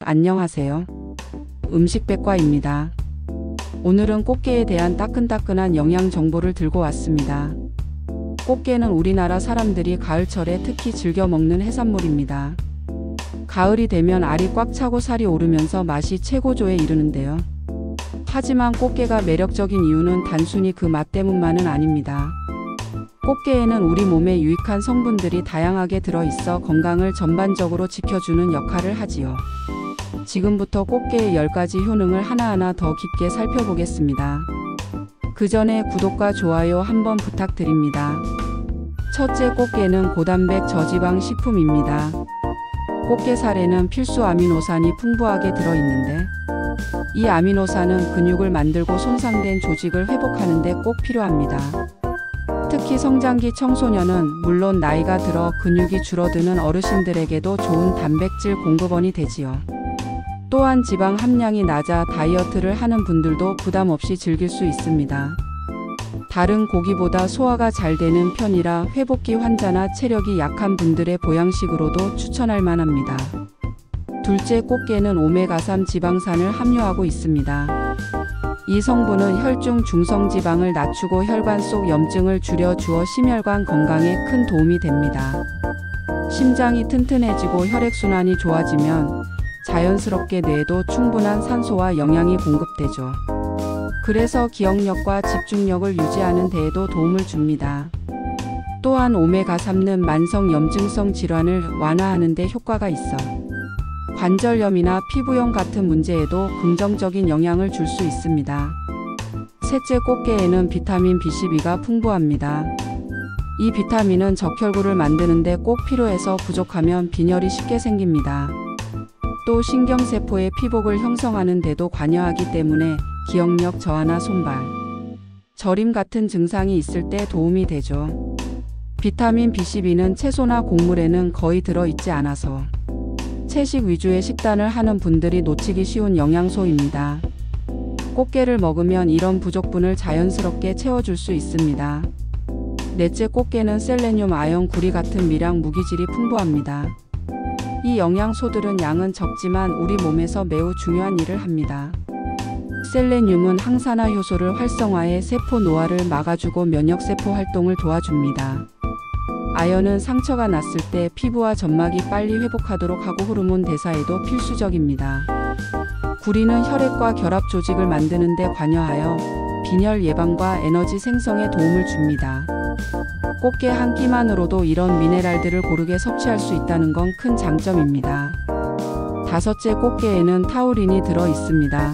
안녕하세요. 음식백과입니다. 오늘은 꽃게에 대한 따끈따끈한 영양 정보를 들고 왔습니다. 꽃게는 우리나라 사람들이 가을철에 특히 즐겨 먹는 해산물입니다. 가을이 되면 알이 꽉 차고 살이 오르면서 맛이 최고조에 이르는데요. 하지만 꽃게가 매력적인 이유는 단순히 그 맛 때문만은 아닙니다. 꽃게에는 우리 몸에 유익한 성분들이 다양하게 들어있어 건강을 전반적으로 지켜주는 역할을 하지요. 지금부터 꽃게의 10가지 효능을 하나하나 더 깊게 살펴보겠습니다. 그 전에 구독과 좋아요 한번 부탁드립니다. 첫째, 꽃게는 고단백 저지방 식품입니다. 꽃게살에는 필수 아미노산이 풍부하게 들어있는데 이 아미노산은 근육을 만들고 손상된 조직을 회복하는 데 꼭 필요합니다. 특히 성장기 청소년은 물론 나이가 들어 근육이 줄어드는 어르신들에게도 좋은 단백질 공급원이 되지요. 또한 지방 함량이 낮아 다이어트를 하는 분들도 부담 없이 즐길 수 있습니다. 다른 고기보다 소화가 잘 되는 편이라 회복기 환자나 체력이 약한 분들의 보양식으로도 추천할 만합니다. 둘째, 꽃게는 오메가3 지방산을 함유하고 있습니다. 이 성분은 혈중 중성지방을 낮추고 혈관 속 염증을 줄여주어 심혈관 건강에 큰 도움이 됩니다. 심장이 튼튼해지고 혈액순환이 좋아지면 자연스럽게 뇌에도 충분한 산소와 영양이 공급되죠. 그래서 기억력과 집중력을 유지하는 데에도 도움을 줍니다. 또한 오메가3는 만성 염증성 질환을 완화하는 데 효과가 있어 관절염이나 피부염 같은 문제에도 긍정적인 영향을 줄 수 있습니다. 셋째, 꽃게에는 비타민 B12가 풍부합니다. 이 비타민은 적혈구를 만드는 데 꼭 필요해서 부족하면 빈혈이 쉽게 생깁니다. 또 신경세포의 피복을 형성하는 데도 관여하기 때문에 기억력 저하나 손발, 저림 같은 증상이 있을 때 도움이 되죠. 비타민 B12는 채소나 곡물에는 거의 들어있지 않아서 채식 위주의 식단을 하는 분들이 놓치기 쉬운 영양소입니다. 꽃게를 먹으면 이런 부족분을 자연스럽게 채워줄 수 있습니다. 넷째, 꽃게는 셀레늄, 아연, 구리 같은 미량 무기질이 풍부합니다. 이 영양소들은 양은 적지만 우리 몸에서 매우 중요한 일을 합니다. 셀레늄은 항산화 효소를 활성화해 세포 노화를 막아주고 면역세포 활동을 도와줍니다. 아연은 상처가 났을 때 피부와 점막이 빨리 회복하도록 하고 호르몬 대사에도 필수적입니다. 구리는 혈액과 결합 조직을 만드는 데 관여하여 빈혈 예방과 에너지 생성에 도움을 줍니다. 꽃게 한 끼만으로도 이런 미네랄들을 고르게 섭취할 수 있다는 건 큰 장점입니다. 다섯째, 꽃게에는 타우린이 들어 있습니다.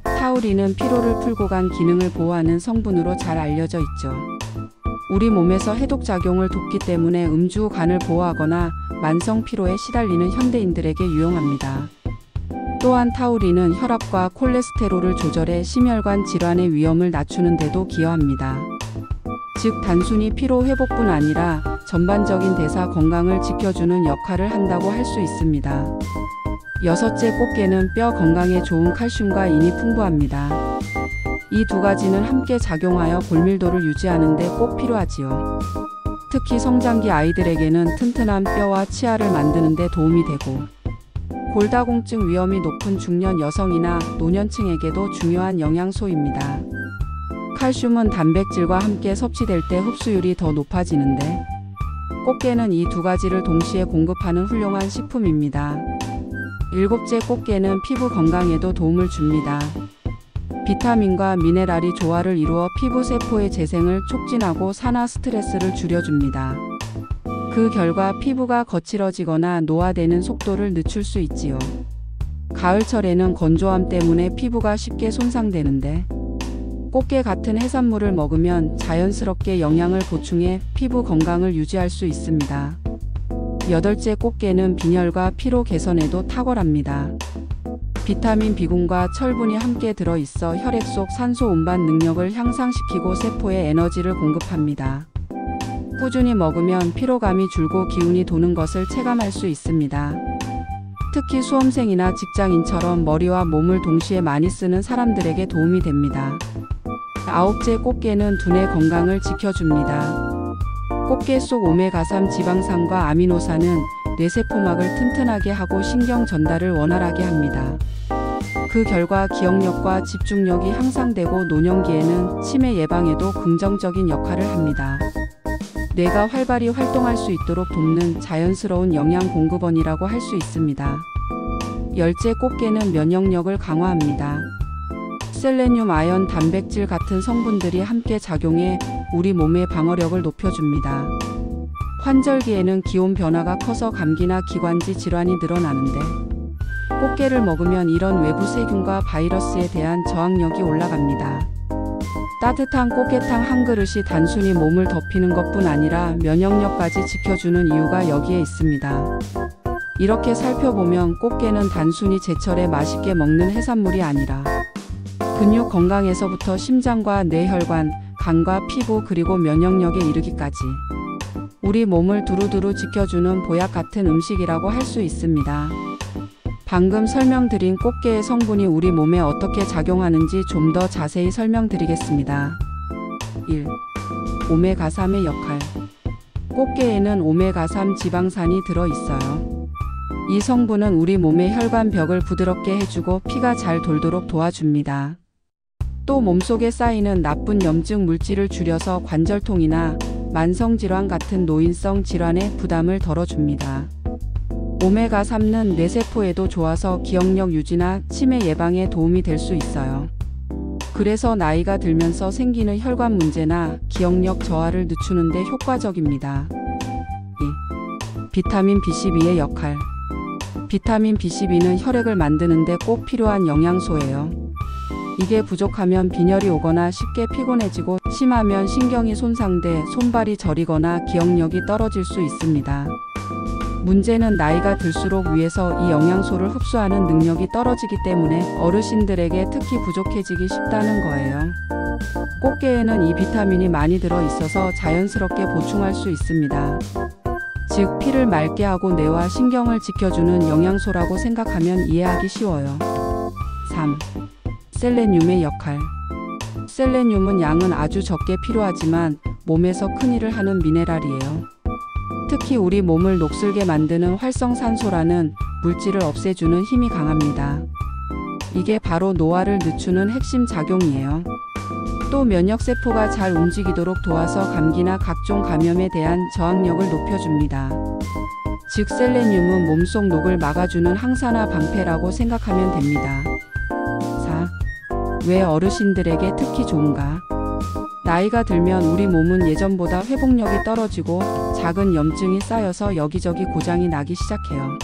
타우린은 피로를 풀고 간 기능을 보호하는 성분으로 잘 알려져 있죠. 우리 몸에서 해독작용을 돕기 때문에 음주 후 간을 보호하거나 만성 피로에 시달리는 현대인들에게 유용합니다. 또한 타우린은 혈압과 콜레스테롤을 조절해 심혈관 질환의 위험을 낮추는 데도 기여합니다. 즉 단순히 피로 회복뿐 아니라 전반적인 대사 건강을 지켜주는 역할을 한다고 할 수 있습니다. 여섯째, 꽃게는 뼈 건강에 좋은 칼슘과 인이 풍부합니다. 이 두 가지는 함께 작용하여 골밀도를 유지하는 데 꼭 필요하지요. 특히 성장기 아이들에게는 튼튼한 뼈와 치아를 만드는 데 도움이 되고 골다공증 위험이 높은 중년 여성이나 노년층에게도 중요한 영양소입니다. 칼슘은 단백질과 함께 섭취될 때 흡수율이 더 높아지는데 꽃게는 이 두 가지를 동시에 공급하는 훌륭한 식품입니다. 일곱째, 꽃게는 피부 건강에도 도움을 줍니다. 비타민과 미네랄이 조화를 이루어 피부 세포의 재생을 촉진하고 산화 스트레스를 줄여줍니다. 그 결과 피부가 거칠어지거나 노화되는 속도를 늦출 수 있지요. 가을철에는 건조함 때문에 피부가 쉽게 손상되는데 꽃게 같은 해산물을 먹으면 자연스럽게 영양을 보충해 피부 건강을 유지할 수 있습니다. 여덟째, 꽃게는 빈혈과 피로 개선에도 탁월합니다. 비타민 B군과 철분이 함께 들어있어 혈액 속 산소 운반 능력을 향상시키고 세포에 에너지를 공급합니다. 꾸준히 먹으면 피로감이 줄고 기운이 도는 것을 체감할 수 있습니다. 특히 수험생이나 직장인처럼 머리와 몸을 동시에 많이 쓰는 사람들에게 도움이 됩니다. 아홉째, 꽃게는 두뇌 건강을 지켜줍니다. 꽃게 속 오메가3 지방산과 아미노산은 뇌세포막을 튼튼하게 하고 신경 전달을 원활하게 합니다. 그 결과 기억력과 집중력이 향상되고 노년기에는 치매 예방에도 긍정적인 역할을 합니다. 뇌가 활발히 활동할 수 있도록 돕는 자연스러운 영양 공급원이라고 할 수 있습니다. 열째, 꽃게는 면역력을 강화합니다. 셀레늄, 아연, 단백질 같은 성분들이 함께 작용해 우리 몸의 방어력을 높여줍니다. 환절기에는 기온 변화가 커서 감기나 기관지 질환이 늘어나는데 꽃게를 먹으면 이런 외부 세균과 바이러스에 대한 저항력이 올라갑니다. 따뜻한 꽃게탕 한 그릇이 단순히 몸을 덮이는 것뿐 아니라 면역력까지 지켜주는 이유가 여기에 있습니다. 이렇게 살펴보면 꽃게는 단순히 제철에 맛있게 먹는 해산물이 아니라 근육 건강에서부터 심장과 뇌혈관, 간과 피부 그리고 면역력에 이르기까지 우리 몸을 두루두루 지켜주는 보약 같은 음식이라고 할 수 있습니다. 방금 설명드린 꽃게의 성분이 우리 몸에 어떻게 작용하는지 좀 더 자세히 설명드리겠습니다. 1. 오메가3의 역할. 꽃게에는 오메가3 지방산이 들어있어요. 이 성분은 우리 몸의 혈관벽을 부드럽게 해주고 피가 잘 돌도록 도와줍니다. 또 몸속에 쌓이는 나쁜 염증 물질을 줄여서 관절통이나 만성질환 같은 노인성 질환의 부담을 덜어줍니다. 오메가3는 뇌세포에도 좋아서 기억력 유지나 치매 예방에 도움이 될 수 있어요. 그래서 나이가 들면서 생기는 혈관 문제나 기억력 저하를 늦추는 데 효과적입니다. 2. 비타민 B12의 역할. 비타민 B12는 혈액을 만드는 데 꼭 필요한 영양소예요. 이게 부족하면 빈혈이 오거나 쉽게 피곤해지고 심하면 신경이 손상돼 손발이 저리거나 기억력이 떨어질 수 있습니다. 문제는 나이가 들수록 위에서 이 영양소를 흡수하는 능력이 떨어지기 때문에 어르신들에게 특히 부족해지기 쉽다는 거예요. 꽃게에는 이 비타민이 많이 들어 있어서 자연스럽게 보충할 수 있습니다. 즉, 피를 맑게 하고 뇌와 신경을 지켜주는 영양소라고 생각하면 이해하기 쉬워요. 3. 셀레늄의 역할. 셀레늄은 양은 아주 적게 필요하지만 몸에서 큰 일을 하는 미네랄이에요. 특히 우리 몸을 녹슬게 만드는 활성산소라는 물질을 없애주는 힘이 강합니다. 이게 바로 노화를 늦추는 핵심 작용이에요. 또 면역세포가 잘 움직이도록 도와서 감기나 각종 감염에 대한 저항력을 높여줍니다. 즉, 셀레늄은 몸속 녹을 막아주는 항산화 방패라고 생각하면 됩니다. 4. 왜 어르신들에게 특히 좋은가? 나이가 들면 우리 몸은 예전보다 회복력이 떨어지고 작은 염증이 쌓여서 여기저기 고장이 나기 시작해요.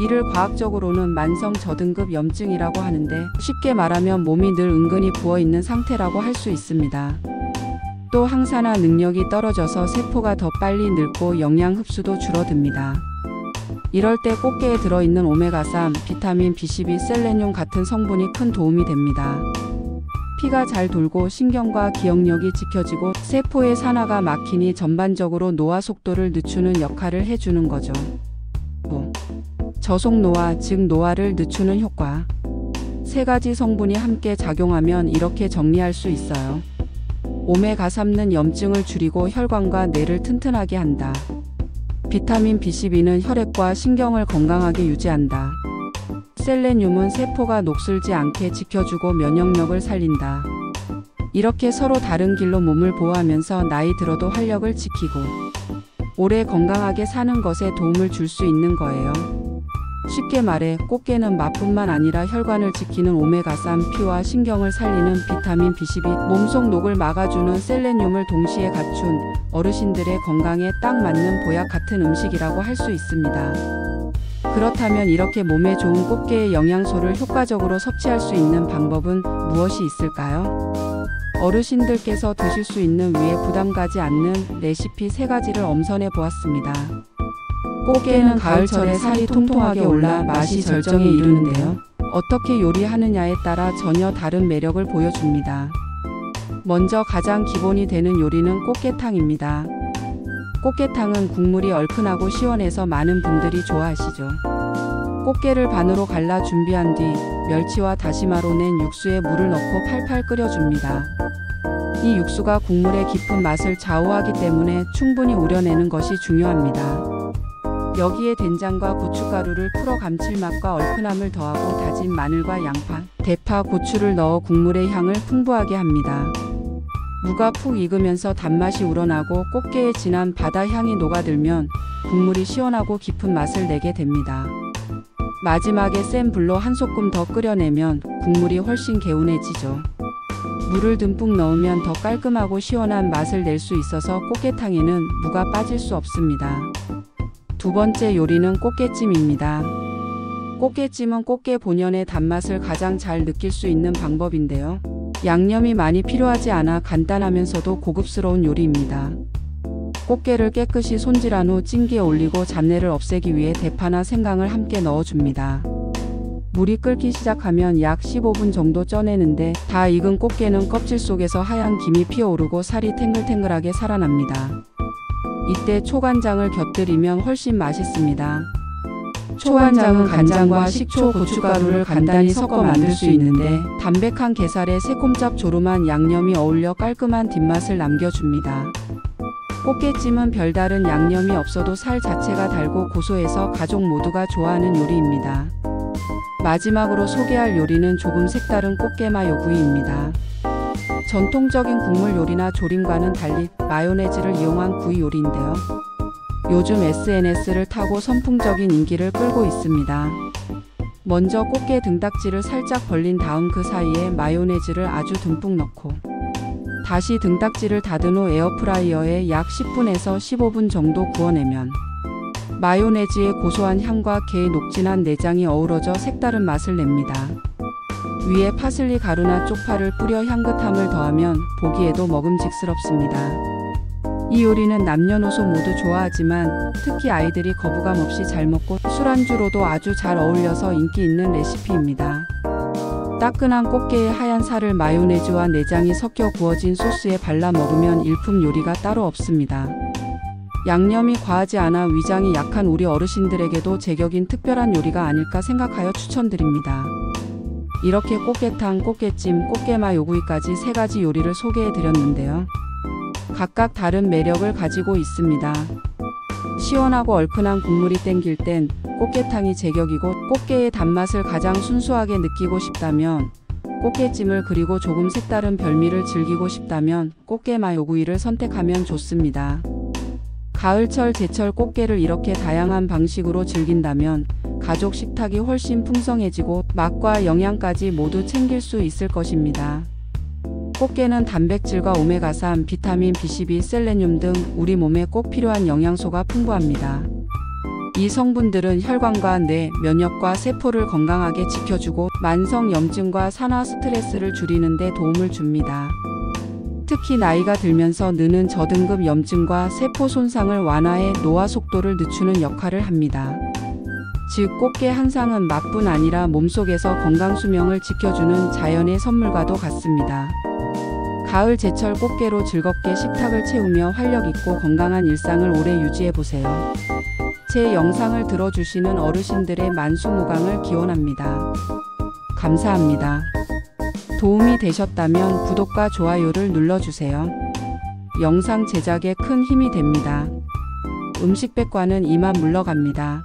이를 과학적으로는 만성 저등급 염증이라고 하는데 쉽게 말하면 몸이 늘 은근히 부어있는 상태라고 할 수 있습니다. 또 항산화 능력이 떨어져서 세포가 더 빨리 늙고 영양 흡수도 줄어듭니다. 이럴 때 꽃게에 들어있는 오메가3, 비타민 B12, 셀레늄 같은 성분이 큰 도움이 됩니다. 피가 잘 돌고 신경과 기억력이 지켜지고 세포의 산화가 막히니 전반적으로 노화 속도를 늦추는 역할을 해주는 거죠. 5. 저속 노화, 즉 노화를 늦추는 효과. 세 가지 성분이 함께 작용하면 이렇게 정리할 수 있어요. 오메가3는 염증을 줄이고 혈관과 뇌를 튼튼하게 한다. 비타민 B12는 혈액과 신경을 건강하게 유지한다. 셀레늄은 세포가 녹슬지 않게 지켜주고 면역력을 살린다. 이렇게 서로 다른 길로 몸을 보호하면서 나이 들어도 활력을 지키고 오래 건강하게 사는 것에 도움을 줄 수 있는 거예요. 쉽게 말해 꽃게는 맛뿐만 아니라 혈관을 지키는 오메가3, 피와 신경을 살리는 비타민 B12, 몸속 녹을 막아주는 셀레늄을 동시에 갖춘 어르신들의 건강에 딱 맞는 보약 같은 음식이라고 할 수 있습니다. 그렇다면 이렇게 몸에 좋은 꽃게의 영양소를 효과적으로 섭취할 수 있는 방법은 무엇이 있을까요? 어르신들께서 드실 수 있는 위에 부담 가지 않는 레시피 3가지를 엄선해 보았습니다. 꽃게는 가을철에 살이 통통하게 올라 맛이 절정에 이르는데요. 어떻게 요리하느냐에 따라 전혀 다른 매력을 보여줍니다. 먼저 가장 기본이 되는 요리는 꽃게탕입니다. 꽃게탕은 국물이 얼큰하고 시원해서 많은 분들이 좋아하시죠. 꽃게를 반으로 갈라 준비한 뒤 멸치와 다시마로 낸 육수에 물을 넣고 팔팔 끓여줍니다. 이 육수가 국물의 깊은 맛을 좌우하기 때문에 충분히 우려내는 것이 중요합니다. 여기에 된장과 고춧가루를 풀어 감칠맛과 얼큰함을 더하고 다진 마늘과 양파, 대파, 고추를 넣어 국물의 향을 풍부하게 합니다. 무가 푹 익으면서 단맛이 우러나고 꽃게의 진한 바다 향이 녹아들면 국물이 시원하고 깊은 맛을 내게 됩니다. 마지막에 센 불로 한 소끔 더 끓여내면 국물이 훨씬 개운해지죠. 물을 듬뿍 넣으면 더 깔끔하고 시원한 맛을 낼 수 있어서 꽃게탕에는 무가 빠질 수 없습니다. 두 번째 요리는 꽃게찜입니다. 꽃게찜은 꽃게 본연의 단맛을 가장 잘 느낄 수 있는 방법인데요. 양념이 많이 필요하지 않아 간단하면서도 고급스러운 요리입니다. 꽃게를 깨끗이 손질한 후 찜기에 올리고 잡내를 없애기 위해 대파나 생강을 함께 넣어줍니다. 물이 끓기 시작하면 약 15분 정도 쪄내는데 다 익은 꽃게는 껍질 속에서 하얀 김이 피어오르고 살이 탱글탱글하게 살아납니다. 이때 초간장을 곁들이면 훨씬 맛있습니다. 초간장은 간장과 식초, 고춧가루를 간단히 섞어 만들 수 있는데 담백한 게살에 새콤짭조름한 양념이 어울려 깔끔한 뒷맛을 남겨줍니다. 꽃게찜은 별다른 양념이 없어도 살 자체가 달고 고소해서 가족 모두가 좋아하는 요리입니다. 마지막으로 소개할 요리는 조금 색다른 꽃게마요구이입니다. 전통적인 국물 요리나 조림과는 달리 마요네즈를 이용한 구이 요리인데요. 요즘 SNS를 타고 선풍적인 인기를 끌고 있습니다. 먼저 꽃게 등딱지를 살짝 벌린 다음 그 사이에 마요네즈를 아주 듬뿍 넣고 다시 등딱지를 닫은 후 에어프라이어에 약 10분에서 15분 정도 구워내면 마요네즈의 고소한 향과 게의 녹진한 내장이 어우러져 색다른 맛을 냅니다. 위에 파슬리 가루나 쪽파를 뿌려 향긋함을 더하면 보기에도 먹음직스럽습니다. 이 요리는 남녀노소 모두 좋아하지만 특히 아이들이 거부감 없이 잘 먹고 술안주로도 아주 잘 어울려서 인기 있는 레시피입니다. 따끈한 꽃게의 하얀 살을 마요네즈와 내장이 섞여 구워진 소스에 발라 먹으면 일품 요리가 따로 없습니다. 양념이 과하지 않아 위장이 약한 우리 어르신들에게도 제격인 특별한 요리가 아닐까 생각하여 추천드립니다. 이렇게 꽃게탕, 꽃게찜, 꽃게마요구이까지 3가지 요리를 소개해드렸는데요. 각각 다른 매력을 가지고 있습니다. 시원하고 얼큰한 국물이 땡길 땐 꽃게탕이 제격이고 꽃게의 단맛을 가장 순수하게 느끼고 싶다면 꽃게찜을 그리고 조금 색다른 별미를 즐기고 싶다면 꽃게마요구이를 선택하면 좋습니다. 가을철 제철 꽃게를 이렇게 다양한 방식으로 즐긴다면 가족 식탁이 훨씬 풍성해지고 맛과 영양까지 모두 챙길 수 있을 것입니다. 꽃게는 단백질과 오메가3, 비타민 B12, 셀레늄 등 우리 몸에 꼭 필요한 영양소가 풍부합니다. 이 성분들은 혈관과 뇌, 면역과 세포를 건강하게 지켜주고 만성염증과 산화 스트레스를 줄이는 데 도움을 줍니다. 특히 나이가 들면서 느는 저등급 염증과 세포 손상을 완화해 노화 속도를 늦추는 역할을 합니다. 즉 꽃게 한 상은 맛뿐 아니라 몸속에서 건강수명을 지켜주는 자연의 선물과도 같습니다. 가을 제철 꽃게로 즐겁게 식탁을 채우며 활력있고 건강한 일상을 오래 유지해보세요. 제 영상을 들어주시는 어르신들의 만수무강을 기원합니다. 감사합니다. 도움이 되셨다면 구독과 좋아요를 눌러주세요. 영상 제작에 큰 힘이 됩니다. 음식백과는 이만 물러갑니다.